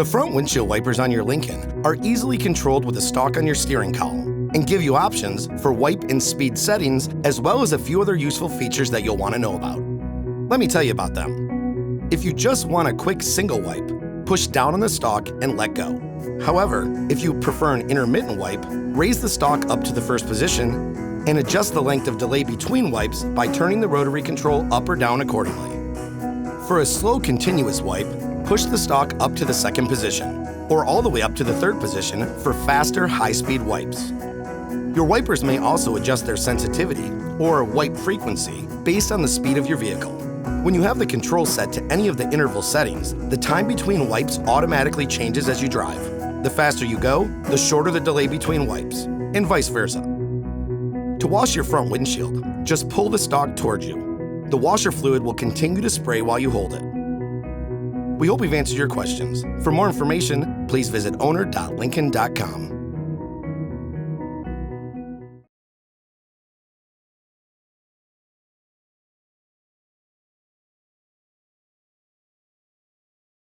The front windshield wipers on your Lincoln are easily controlled with a stalk on your steering column and give you options for wipe and speed settings, as well as a few other useful features that you'll want to know about. Let me tell you about them. If you just want a quick single wipe, push down on the stalk and let go. However, if you prefer an intermittent wipe, raise the stalk up to the first position and adjust the length of delay between wipes by turning the rotary control up or down accordingly. For a slow continuous wipe, push the stalk up to the second position, or all the way up to the third position for faster high-speed wipes. Your wipers may also adjust their sensitivity or wipe frequency based on the speed of your vehicle. When you have the control set to any of the interval settings, the time between wipes automatically changes as you drive. The faster you go, the shorter the delay between wipes, and vice versa. To wash your front windshield, just pull the stalk towards you. The washer fluid will continue to spray while you hold it. We hope we've answered your questions. For more information, please visit owner.lincoln.com.